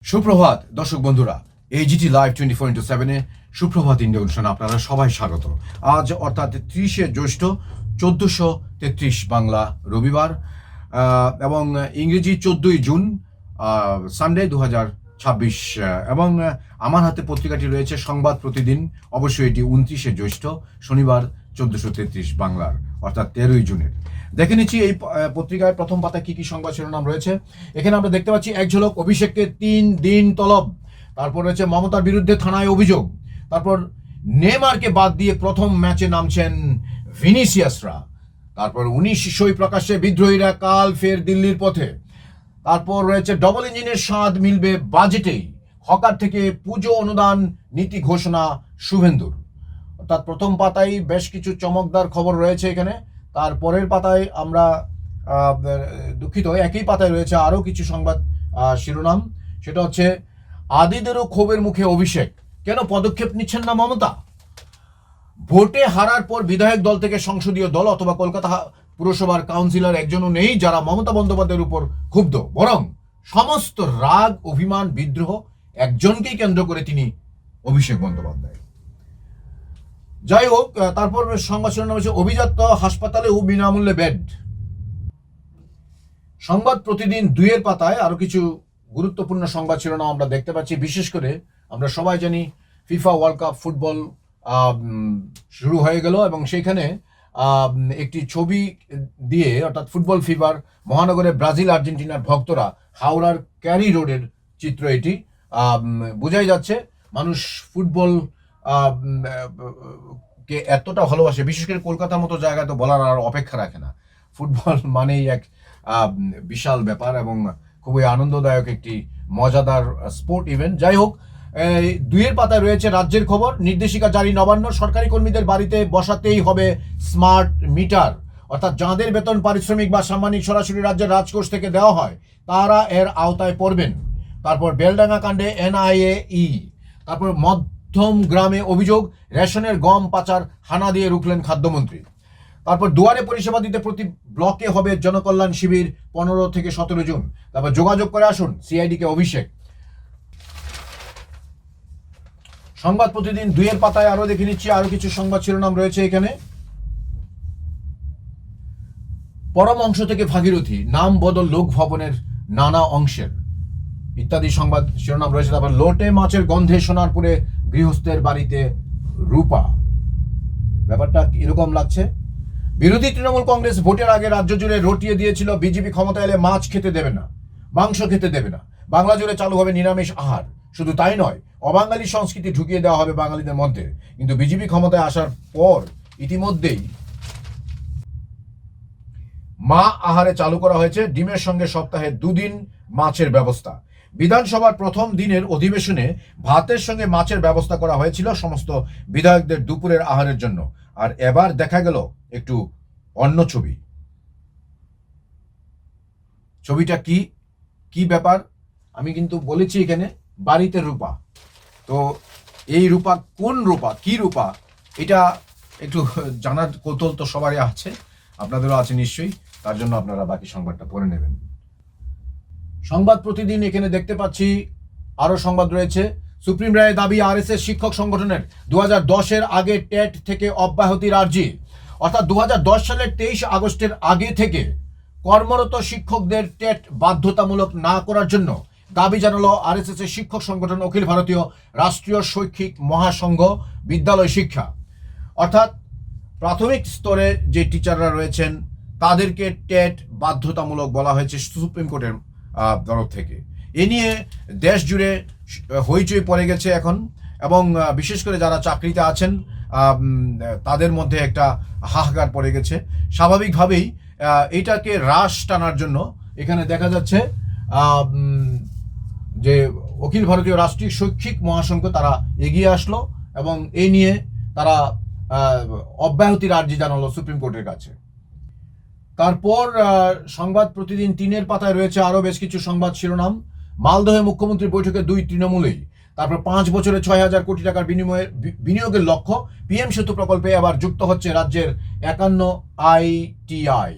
সুপ্রভাত দর্শক বন্ধুরা, এইজিটি লাইভ 24x7 সুপ্রভাত ইন্ডিয়া অনুষ্ঠানে আপনারা সবাই স্বাগত। আজ অর্থাৎ 30শে জ্যৈষ্ঠ 1433 বাংলা রবিবার এবং ইংরেজি 14ই জুন সানডে 2026 এবং আমার হাতে পত্রিকাটি রয়েছে সংবাদ প্রতিদিন। অবশ্যই এটি 29শে জ্যৈষ্ঠ শনিবার 1433 বাংলার অর্থাৎ 13ই জুনের। দেখে নিচ্ছি এই পত্রিকায় প্রথম পাতায় কি কি সংবাদ শিরোনাম রয়েছে। এখানে আমরা দেখতে পাচ্ছি এক ঝলক অভিষেককে 3 দিন তলব। তারপর রয়েছে মমতার বিরুদ্ধে থানায় অভিযোগ। তারপর নেইমারকে বাদ দিয়ে প্রথম ম্যাচে নামছেন ভিনিসিয়াসরা। তারপর 19 সই প্রকাশ্যে বিদ্রোহীরা কাল ফের দিল্লির পথে। তারপর রয়েছে ডবল ইঞ্জিনের স্বাদ মিলবে বাজেটেই, হকার থেকে পুজো অনুদান নীতি ঘোষণা শুভেন্দুর। অর্থাৎ প্রথম পাতায় বেশ কিছু চমকদার খবর রয়েছে এখানে। তার পরের পাতায় আমরা দুঃখিত, একই পাতায় রয়েছে আরও কিছু সংবাদ শিরোনাম। সেটা হচ্ছে আদিদেরও ক্ষোভের মুখে অভিষেক, কেন পদক্ষেপ নিচ্ছেন না মমতা? ভোটে হারার পর বিধায়ক দল থেকে সংসদীয় দল অথবা কলকাতা পুরসভার কাউন্সিলর একজনও নেই যারা মমতা বন্দ্যোপাধ্যায়ের উপর ক্ষুব্ধ, বরং সমস্ত রাগ অভিমান বিদ্রোহ একজনকেই কেন্দ্র করে, তিনি অভিষেক বন্দ্যোপাধ্যায়। যাই হোক, তারপর সংবাদ শিরোনাম হচ্ছে অভিজাত হাসপাতালে ও বিনামূল্যে বেড। সংবাদ প্রতিদিন 2-এর পাতায় আরো কিছু গুরুত্বপূর্ণ সংবাদ শিরোনাম আমরা দেখতে পাচ্ছি। বিশেষ করে আমরা সবাই জানি ফিফা ওয়ার্ল্ড কাপ ফুটবল শুরু হয়ে গেল এবং সেইখানে একটি ছবি দিয়ে, অর্থাৎ ফুটবল ফিভার মহানগরে ব্রাজিল আর্জেন্টিনার ভক্তরা হাওড়ার ক্যারি রোডের চিত্র এটি। বোঝাই যাচ্ছে মানুষ ফুটবল কে এতটা ভালোবাসে, বিশেষ করে কলকাতার মতো জায়গায় তো বলার আর অপেক্ষা রাখে না। ফুটবল মানেই এক বিশাল ব্যাপার এবং খুবই আনন্দদায়ক একটি মজাদার স্পোর্ট ইভেন্ট। যাই হোক, 2-এর পাতায় রয়েছে রাজ্যের খবর। নির্দেশিকা জারি নবান্ন, সরকারি কর্মীদের বাড়িতে বসাতেই হবে স্মার্ট মিটার। অর্থাৎ যাঁদের বেতন পারিশ্রমিক বা সাম্মানিক সরাসরি রাজ্যের রাজকোষ থেকে দেওয়া হয় তারা এর আওতায় পড়বেন। তারপর বেলডাঙ্গা কাণ্ডে NIA-ই। তারপর মধ্যম গ্রামে অভিযোগ রেশনের গম পাচার, হানা দিয়ে রুখলেন খাদ্যমন্ত্রী। তারপর দুয়ারে পরিষেবা দিতে প্রতি ব্লকে হবে জনকল্যাণ শিবির 15 থেকে 17 জুন। তারপর যোগাযোগ করে আসুন, CID-কে অভিষেক। সংবাদ প্রতিদিন 2-এর পাতায় আরো দেখে নিচ্ছি আরো কিছু সংবাদ শিরোনাম রয়েছে এখানে। পরমহংস থেকে ভাগীরথী, নাম বদল লোক ভবনের নানা অংশের ইত্যাদি সংবাদ শিরোনাম রয়েছে। তারপর লোটে মাছের গন্ধে সোনারপুরে গৃহস্থের বাড়িতে রূপা। ব্যাপারটা এরকম লাগছে। বিরোধী তৃণমূল কংগ্রেস ভোটের আগে রাজ্য জুড়ে রটিয়ে দিয়েছিল বিজেপি ক্ষমতা এলে মাছ খেতে দেবে না, মাংস খেতে দেবে না, বাংলা জুড়ে চালু হবে নিরামিষ আহার। শুধু তাই নয়, অবাঙালি সংস্কৃতি ঢুকিয়ে দেওয়া হবে বাঙালিদের মধ্যে। কিন্তু বিজেপি ক্ষমতায় আসার পর ইতিমধ্যেই মা আহারে চালু করা হয়েছে ডিমের সঙ্গে সপ্তাহে 2 দিন মাছের ব্যবস্থা। বিধানসভার প্রথম দিনের অধিবেশনে ভাতের সঙ্গে মাছের ব্যবস্থা করা হয়েছিল সমস্ত বিধায়কদের দুপুরের আহারের জন্য। আর এবার দেখা গেল একটু অন্য ছবি। ছবিটা কি ব্যাপার আমি কিন্তু বলেছি এখানে, বাড়িতে রূপা। তো এই রূপা কোন রূপা, কি রূপা, এটা একটু জানার কৌতূহল তো সবারই আছে, আপনাদেরও আছে নিশ্চয়ই। তার জন্য আপনারা বাকি সংবাদটা পড়ে নেবেন। সংবাদ প্রতিদিন এখানে দেখতে পাচ্ছি আরো সংবাদ রয়েছে। সুপ্রিম রায়ের দাবি RSS শিক্ষক সংগঠনের 2010-এর আগে টেট থেকে অব্যাহতির আর্জি। অর্থাৎ 2010 সালের 23 আগস্টের আগে থেকে কর্মরত শিক্ষকদের টেট বাধ্যতামূলক না করার জন্য দাবি জানালো RSS এর শিক্ষক সংগঠন অখিল ভারতীয় রাষ্ট্রীয় শৈক্ষিক মহাসংঘ বিদ্যালয় শিক্ষা। অর্থাৎ প্রাথমিক স্তরে যে টিচাররা রয়েছেন তাদেরকে টেট বাধ্যতামূলক বলা হয়েছে সুপ্রিম কোর্টের তরফ থেকে। এ নিয়ে দেশ জুড়ে হইচই পড়ে গেছে এখন, এবং বিশেষ করে যারা চাকরিতে আছেন তাদের মধ্যে একটা হাহাকার পড়ে গেছে। স্বাভাবিকভাবেই এইটাকে হ্রাস টানার জন্য এখানে দেখা যাচ্ছে যে অখিল ভারতীয় রাষ্ট্রীয় শৈক্ষিক মহাসংঘ তারা এগিয়ে আসলো এবং এই নিয়ে তারা অব্যাহতির আর্জি জানালো সুপ্রিম কোর্টের কাছে। তারপর সংবাদ প্রতিদিন 3-এর পাতায় রয়েছে আরো বেশ কিছু সংবাদ শিরোনাম। মালদহে মুখ্যমন্ত্রীর বৈঠকে 2 তৃণমূলেই। তারপর 5 বছরে 6,000 কোটি টাকার বিনিয়োগের লক্ষ্য। PM সেতু প্রকল্পে আবার যুক্ত হচ্ছে রাজ্যের 51 ITI।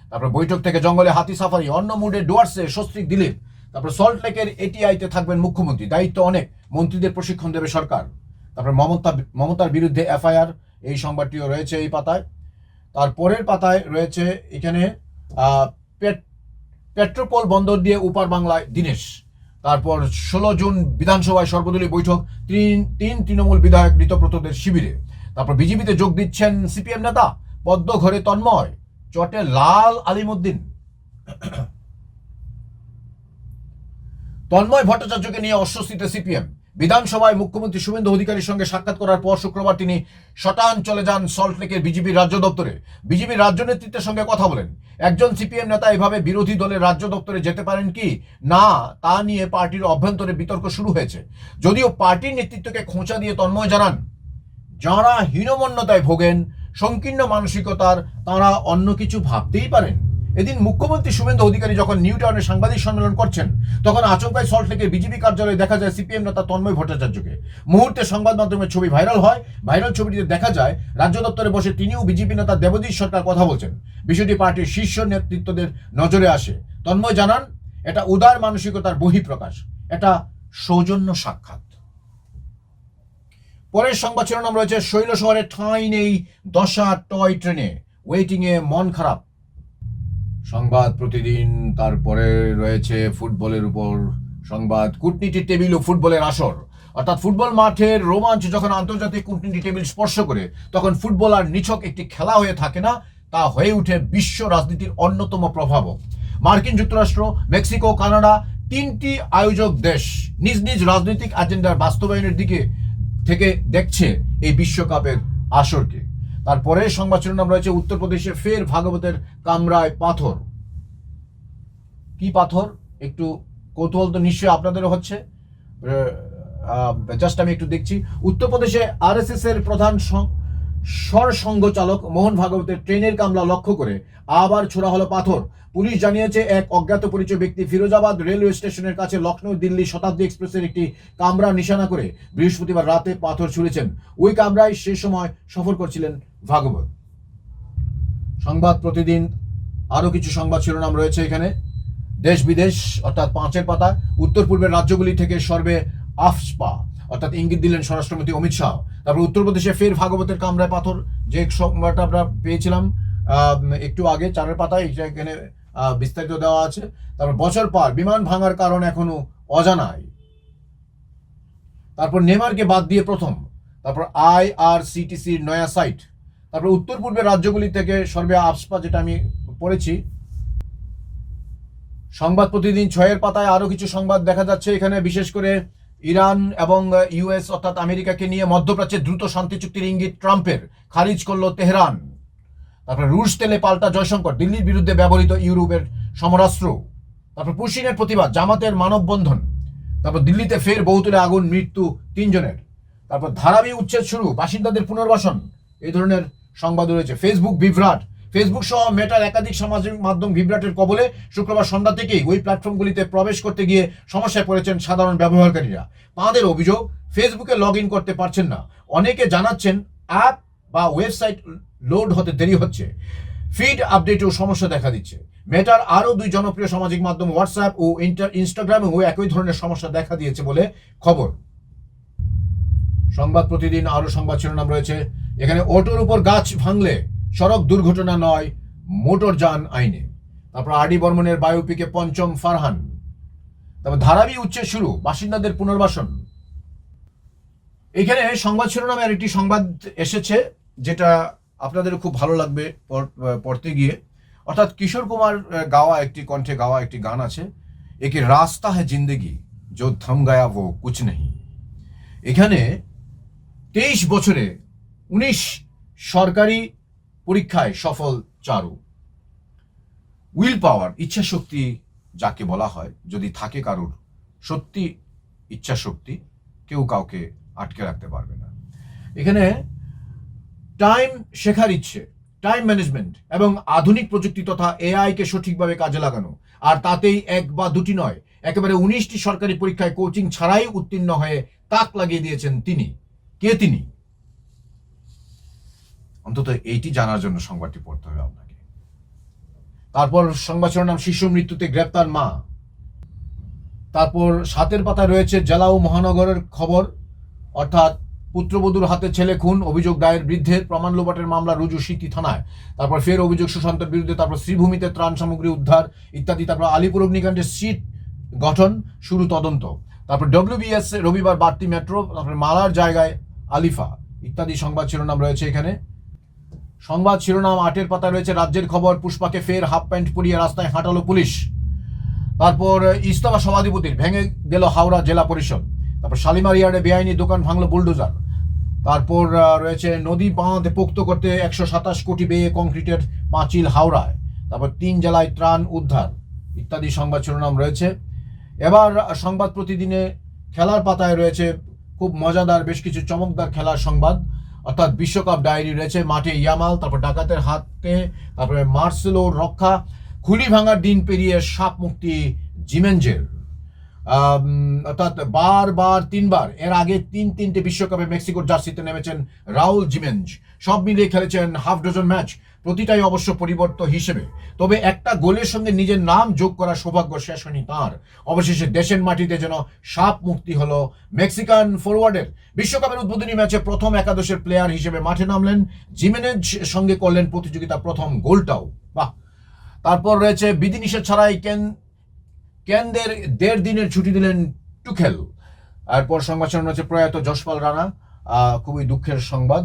তারপর বৈঠক থেকে জঙ্গলে হাতি সাফারি, অন্য মুডে ডুয়ার্সে সস্ত্রীক দিলীপ। তারপর সল্ট লেকের এটিআইতে থাকবেন মুখ্যমন্ত্রী, দায়িত্ব অনেক, মন্ত্রীদের প্রশিক্ষণ দেবে সরকার। তারপর মমতার বিরুদ্ধে এফআইআর, এই সংবাদটিও রয়েছে এই পাতায়। তারপরের পাতায় রয়েছে এখানে পেট্রোপল বন্দর দিয়ে উপার বাংলায় দিনেশ। তারপর 16 জুন বিধানসভায় সর্বদলীয় বৈঠক, তিন তৃণমূল বিধায়ক ঋতব্রতদের শিবিরে। তারপর বিজেপিতে যোগ দিচ্ছেন সিপিএম নেতা, পদ্ম ঘরে তন্ময়, চটে লাল আলিমুদ্দিন। তন্ময় ভট্টাচার্যকে নিয়ে অস্বস্তিতে সিপিএম। বিধানসভায় মুখ্যমন্ত্রী শুভেন্দু অধিকারীর সঙ্গে সাক্ষাৎ করার পর শুক্রবার তিনি শটান চলে যান সল্ট লেকের বিজেপির রাজ্য দপ্তরে। বিজেপির রাজ্য নেতৃত্বের সঙ্গে কথা বলেন। একজন সিপিএম নেতা এভাবে বিরোধী দলের রাজ্য দপ্তরে যেতে পারেন কি না, তা নিয়ে পার্টির অভ্যন্তরে বিতর্ক শুরু হয়েছে। যদিও পার্টির নেতৃত্বকে খোঁচা দিয়ে তন্ময় জানান, যাঁরা হীনমন্যতায় ভোগেন, সংকীর্ণ মানসিকতার, তাঁরা অন্য কিছু ভাবতেই পারেন। এদিন মুখ্যমন্ত্রী শুভেন্দু অধিকারী যখন নিউ টাউনে সাংবাদিক সম্মেলন করছেন, তখন আচমকাই সল্ট লেকের বিজেপি কার্যালয়ে দেখা যায় সিপিএম নেতা তন্ময় ভট্টাচার্যকে। মুহূর্তে সংবাদ মাধ্যমের ছবি ভাইরাল হয়। ভাইরাল ছবিটিতে দেখা যায় রাজ্য দপ্তরে বসে তিনিও বিজেপি নেতা দেবজিৎ সরকার কথা বলছেন। বিষয়টি পার্টির শীর্ষ নেতৃত্বদের নজরে আসে। তন্ময় জানান, এটা উদার মানসিকতার বহিঃপ্রকাশ, এটা সৌজন্য সাক্ষাৎ। পরের সংবাদ শিরোনাম রয়েছে, শৈল শহরে ঠাঁই নেই দশা টয় ট্রেনে, ওয়েটিংয়ে মন খারাপ। সংবাদ প্রতিদিন। তারপরে রয়েছে ফুটবলের উপর সংবাদ, কূটনীতির টেবিল ও ফুটবলের আসর। অর্থাৎ ফুটবল মাঠের রোমাঞ্চ যখন আন্তর্জাতিক কূটনীতি টেবিল স্পর্শ করে, তখন ফুটবল আর নিছক একটি খেলা হয়ে থাকে না, তা হয়ে উঠে বিশ্ব রাজনীতির অন্যতম প্রভাবক। মার্কিন যুক্তরাষ্ট্র, মেক্সিকো, কানাডা, তিনটি আয়োজক দেশ নিজ নিজ রাজনৈতিক এজেন্ডার বাস্তবায়নের দিকে থেকে দেখছে এই বিশ্বকাপের আসরকে। তারপরে সংবাদ শিরোনাম রয়েছে, উত্তরপ্রদেশে ফের ভাগবতের কামরায় পাথর। কি পাথর? একটু কৌতূহল তো নিশ্চয়ই আপনাদেরও হচ্ছে। জাস্ট আমি একটু দেখছি। উত্তরপ্রদেশে আরএসএস এর প্রধান সরসংঘ চালক মোহন ভাগবতের ট্রেনের কামরা লক্ষ্য করে আবার ছোড়া হলো পাথর। পুলিশ জানিয়েছে, এক অজ্ঞাত পরিচয় ব্যক্তি ফিরোজাবাদ রেলওয়ে স্টেশনের কাছে লখনৌ দিল্লি শতাব্দী এক্সপ্রেসের একটি কামরা নিশানা করে বৃহস্পতিবার রাতে পাথর ছুঁড়েছেন। ওই কামরায় সে সময় সফর করছিলেন ভাগবত। সংবাদ প্রতিদিন আরো কিছু সংবাদ শিরোনাম রয়েছে এখানে। দেশ বিদেশ অর্থাৎ 5-এর পাতা। উত্তর পূর্বের রাজ্যগুলি থেকে সর্বে আফস্পা, অর্থাৎ ইঙ্গিত দিলেন স্বরাষ্ট্রমন্ত্রী অমিত শাহ। তারপর উত্তরপ্রদেশে ফের ভাগবতের কামরায় পাথর, যে সংবাদটা আমরা পেয়েছিলাম একটু আগে 4-এর পাতায়, এটা এখানে বিস্তারিত দেওয়া আছে। তারপর বছর পার, বিমান ভাঙার কারণ এখনো অজানায়। তারপর নেমারকে বাদ দিয়ে প্রথম। তারপর আইআরসিটিসির নয়া সাইট। তারপর উত্তর পূর্বের রাজ্যগুলি থেকে সর্বে আফস্পা, যেটা আমি পড়েছি। সংবাদ প্রতিদিন 6-এর পাতায় আরো কিছু সংবাদ দেখা যাচ্ছে এখানে, বিশেষ করে ইরান এবং ইউএস অর্থাৎ আমেরিকাকে নিয়ে মধ্যপ্রাচ্যে দ্রুত শান্তি চুক্তির ইঙ্গিত ট্রাম্পের, খারিজ করলো তেহরান। তারপর রুশ তেলে পাল্টা জয়শঙ্কর, দিল্লির বিরুদ্ধে ব্যবহৃত ইউরোপের সমরাস্ত্র। তারপর পুশিনের প্রতিবাদ, জামাতের মানববন্ধন। তারপর দিল্লিতে ফের বহুতলে আগুন, মৃত্যু 3 জনের। তারপর ধারাবি উচ্ছেদ শুরু, বাসিন্দাদের পুনর্বাসন। এই ধরনের সংবাদ রয়েছে। ফেসবুক বিভ্রাট, ফেসবুক সহ মেটার একাধিক সামাজিক মাধ্যম বিভ্রাটের কবলে। শুক্রবার সন্ধ্যা থেকেই ওই প্ল্যাটফর্মগুলিতে প্রবেশ করতে গিয়ে সমস্যায় পড়েছেন সাধারণ ব্যবহারকারীরা। তাঁদের অভিযোগ, ফেসবুকে লগ ইন করতে পারছেন না। অনেকে জানাচ্ছেন অ্যাপ বা ওয়েবসাইট লোড হতে দেরি হচ্ছে। ফিড আপডেটেও সমস্যা দেখা দিচ্ছে। মেটার আরও 2 জনপ্রিয় সামাজিক মাধ্যম হোয়াটসঅ্যাপ ও ইনস্টাগ্রামেও একই ধরনের সমস্যা দেখা দিয়েছে বলে খবর। সংবাদ প্রতিদিন আরো সংবাদ শিরোনাম রয়েছে এখানে, অটোর উপর গাছ ভাঙলে সড়ক দুর্ঘটনা নয়, মোটরযান আইনে। তারপর আরডি বর্মনের বায়োপিকে পঞ্চম ফারহান। তারপর ধারাবি উচ্ছেদ শুরু, বাসিন্দাদের পুনর্বাসন। এখানে সংবাদ শিরোনামে আর একটি সংবাদ এসেছে, যেটা আপনাদের খুব ভালো লাগবে পড়তে গিয়ে। অর্থাৎ কিশোর কুমার কণ্ঠে গাওয়া একটি গান আছে, একে রাস্তা হ্যায় জিন্দেগি जो थम गया वो कुछ नहीं। এখানে 23 বছরে 19 সরকারি পরীক্ষায় সফল চারু। উইল পাওয়ার, ইচ্ছা শক্তি যাকে বলা হয়, যদি থাকে কারোর সত্যি ইচ্ছা শক্তি, কেউ কাউকে আটকে রাখতে পারবে না। এখানে টাইম শেখার ইচ্ছে, টাইম ম্যানেজমেন্ট এবং আধুনিক প্রযুক্তি তথা এআই কে সঠিকভাবে কাজে লাগানো, আর তাতেই 1 বা 2টি নয়, একেবারে 19টি সরকারি পরীক্ষায় কোচিং ছাড়াই উত্তীর্ণ হয়ে তাক লাগিয়ে দিয়েছেন তিনি। কে তিনি? অন্তত এইটি জানার জন্য সংবাদটি পড়তে হবে আপনাকে। তারপর সংবাদ শিরোনাম, শিশু মৃত্যুতে গ্রেপ্তার মা। তারপর 7-এর পাতায় রয়েছে জেলা ও মহানগরের খবর, অর্থাৎ পুত্রবধূর হাতে ছেলে খুন, অভিযোগ দায়ের বৃদ্ধের, প্রমাণ লোপাটের মামলা রুজু সিটি থানায়। তারপর ফের অভিযোগ সুশান্তের বিরুদ্ধে। তারপর শ্রীভূমিতে ত্রাণ সামগ্রী উদ্ধার ইত্যাদি। তারপর আলিপুর অগ্নিকাণ্ডে সিট গঠন, শুরু তদন্ত। তারপর WBS রবিবার বাড়তি মেট্রো, তারপর মালার জায়গায় আলিফা ইত্যাদি সংবাদ শিরোনাম রয়েছে এখানে। সংবাদ শিরোনাম 8-এর পাতায় রয়েছে রাজ্যের খবর, পুষ্পাকে ফের হাফ প্যান্ট পরিয়ে রাস্তায় হাঁটালো পুলিশ। তারপর ইস্তফা সভাধিপতির, ভেঙে গেল হাওড়া জেলা পরিষদ। তারপর শালিমার ইয়ার্ডে বেআইনি দোকান ভাঙলো বুলডোজার। তারপর রয়েছে নদী বাঁধ পোক্ত করতে 127 কোটি ব্যয়ে কংক্রিটের পাঁচিল হাওড়ায়। তারপর 3 জেলায় ত্রাণ উদ্ধার ইত্যাদি সংবাদ শিরোনাম রয়েছে। এবার সংবাদ প্রতিদিনে খেলার পাতায় রয়েছে খুব মজাদার বেশ কিছু চমকদার খেলার সংবাদ, অর্থাৎ বিশ্বকাপ ডায়েরি রয়েছে। মাঠে ইয়ামাল, তারপর ডাকাতের হাতে, তারপরে মার্সেলোর রক্ষা, খুলি ভাঙার দিন পেরিয়ে সাপ মুক্তি জিমেঞ্জের, অর্থাৎ বারবার 3বার এর আগে 3-3টে বিশ্বকাপে মেক্সিকোর জার্সিতে নেমেছেন রাউল জিমেঞ্জ। সব মিলিয়ে খেলেছেন হাফ ডজন ম্যাচ, প্রতিটাই অবশ্য পরিবর্তন হিসেবে। তবে একটা গোলের সঙ্গে নিজের নাম যোগ করার সৌভাগ্য শেষ হয়নি তাঁর। অবশেষে দেশের মাটিতে যেন সাপ মুক্তি হলো মেক্সিকান ফরওয়ার্ডের। বিশ্বকাপের উদ্বোধনী ম্যাচে প্রথম একাদশের প্লেয়ার হিসেবে মাঠে নামলেন জিমেনেজ, সঙ্গে করলেন প্রতিযোগিতার প্রথম গোলটাও। বাহ। তারপর রয়েছে বিধিনিষেধ ছাড়াই কেনদের 1.5 দিনের ছুটি দিলেন টুখেল। এরপর সংবাদ শিরোনাম হচ্ছে প্রয়াত যশপাল রানা, খুবই দুঃখের সংবাদ,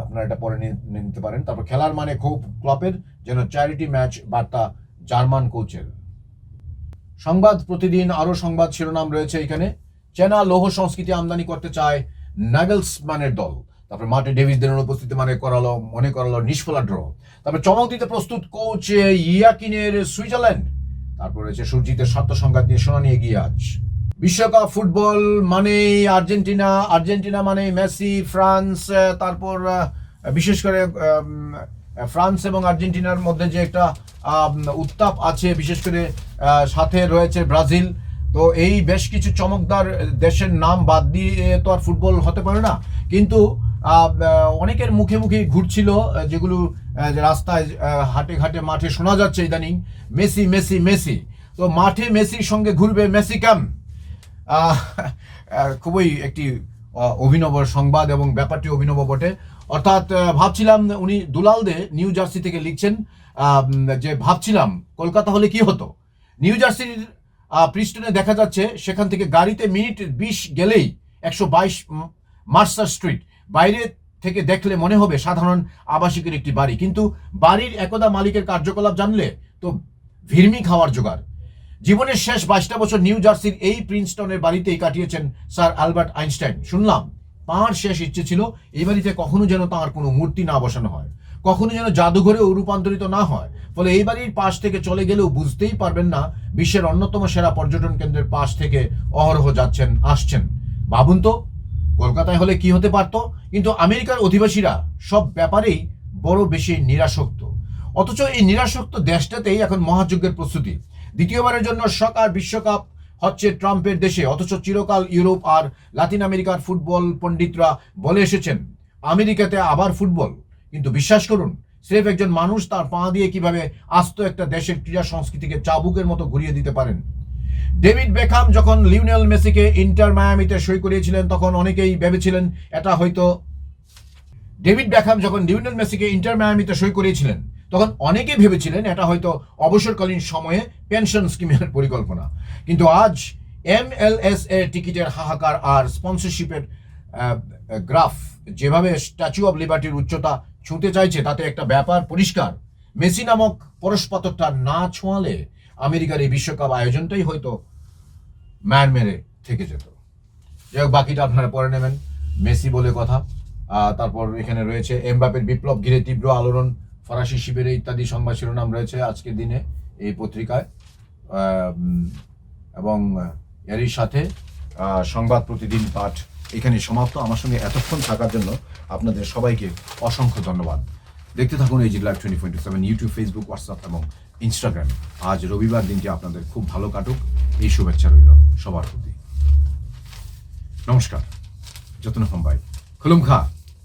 আপনারা এটা পরে নিতে পারেন। তারপর খেলার মানে খুব ক্লাবের যেন চ্যারিটি ম্যাচ, বার্তা জার্মান কোচের। সংবাদ প্রতিদিন আরো সংবাদ শিরোনাম রয়েছে এখানে। চেনা লৌহ সংস্কৃতি আমদানি করতে চায় নাগেলসম্যানের দল। তারপর মাঠে ডেভিসদের অনুপস্থিতি মনে করালো নিষ্ফলা ড্র। তারপর চমক দিতে প্রস্তুত কোচ ইয়াকিনের সুইজারল্যান্ড। তারপর রয়েছে সুরজিতের স্বার্থ সংঘাত নিয়ে শুনানি এগিয়ে আজ। বিশ্বকাপ ফুটবল মানে আর্জেন্টিনা মানে মেসি, ফ্রান্স, তারপর বিশেষ করে ফ্রান্স এবং আর্জেন্টিনার মধ্যে যে একটা উত্তাপ আছে, বিশেষ করে সাথে রয়েছে ব্রাজিল। তো এই বেশ কিছু চমকদার দেশের নাম বাদ দিয়ে তো আর ফুটবল হতে পারে না, কিন্তু অনেকের মুখে মুখে ঘুরছিল, যেগুলো রাস্তায় হাটে ঘাটে মাঠে শোনা যাচ্ছে ইদানিং, মেসি মেসি মেসি। তো মাঠে মেসির সঙ্গে ঘুরবে মেসি ক্যাম, খুবই একটি অভিনব সংবাদ এবং ব্যাপারটি অভিনব বটে। অর্থাৎ ভাবছিলাম, উনি দুলাল দে নিউ জার্সি থেকে লিখছেন যে ভাবছিলাম কলকাতা হলে কি হতো। নিউ জার্সির প্রিস্টনে দেখা যাচ্ছে সেখান থেকে গাড়িতে মিনিট 20 গেলেই 122 মার্সার স্ট্রিট। বাইরে থেকে দেখলে মনে হবে সাধারণ আবাসিকের একটি বাড়ি, কিন্তু বাড়ির একদা মালিকের কার্যকলাপ জানলে তো ভিড়মি খাওয়ার জোগাড়। জীবনের শেষ 22টা বছর নিউ জার্সির এই প্রিন্সটনের বাড়িতেই কাটিয়েছেন স্যার অ্যালবার্ট আইনস্টাইন। শুনলাম তাঁর শেষ ইচ্ছে ছিল এই বাড়িতে কখনো যেন তাঁর কোনো মূর্তি না বসানো হয়, কখনো যেন জাদুঘরেও রূপান্তরিত না হয়। ফলে এই বাড়ির পাশ থেকে চলে গেলেও বুঝতেই পারবেন না বিশ্বের অন্যতম সেরা পর্যটন কেন্দ্রের পাশ থেকে অহরহ যাচ্ছেন আসছেন। ভাবুন তো কলকাতায় হলে কি হতে পারত। কিন্তু আমেরিকার অধিবাসীরা সব ব্যাপারেই বড় বেশি নিরাসক্ত, অথচ এই নিরাসক্ত দেশটাতেই এখন মহাযজ্ঞের প্রস্তুতি। দ্বিতীয়বারের জন্য সকার বিশ্বকাপ হচ্ছে ট্রাম্পের দেশে, অথচ চিরকাল ইউরোপ আর লাতিন আমেরিকার ফুটবল পণ্ডিতরা বলে এসেছেন আমেরিকাতে আবার ফুটবল। কিন্তু বিশ্বাস করুন, স্রেফ একজন মানুষ তার পা দিয়ে কিভাবে আস্ত একটা দেশের ক্রীড়া সংস্কৃতিকে চাবুকের মতো ঘুরিয়ে দিতে পারেন। ডেভিড বেকহাম যখন লিওনেল মেসিকে ইন্টার মায়ামিতে সই করিয়েছিলেন তখন অনেকেই ভেবেছিলেন এটা হয়তো অবসরকালীন সময়ে পেনশন স্কিমের পরিকল্পনা। কিন্তু আজ MLS এর টিকিটের হাহাকার আর স্পন্সরশিপের গ্রাফ যেভাবে স্ট্যাচু অব লিবার্টির উচ্চতা ছুঁতে চাইছে, তাতে একটা ব্যাপার পরিষ্কার, মেসি নামক পরশপাথরটা না ছোঁয়ালে আমেরিকার এই বিশ্বকাপ আয়োজনটাই হয়তো ম্যান মেরে থেকে যেত। যাই হোক, বাকিটা আপনারা পরে নেবেন, মেসি বলে কথা। তারপর এখানে রয়েছে এমবাপের বিপ্লব ঘিরে তীব্র আলোড়ন, ফরাসি শিবিরে ইত্যাদি সংবাদ শিরোনাম রয়েছে আজকের দিনে এই পত্রিকায়। এবং এরই সাথে সংবাদ প্রতিদিন পাঠ এখানে সমাপ্ত। আমার সঙ্গে এতক্ষণ থাকার জন্য আপনাদের সবাইকে অসংখ্য ধন্যবাদ। দেখতে থাকুন AG Live 24/7 YouTube, Facebook, WhatsApp এবং ইনস্টাগ্রামে। আজ রবিবার দিনটি আপনাদের খুব ভালো কাটুক, এই শুভেচ্ছা রইল সবার প্রতি। নমস্কার, যত্ন ভাই, খুলুম খা।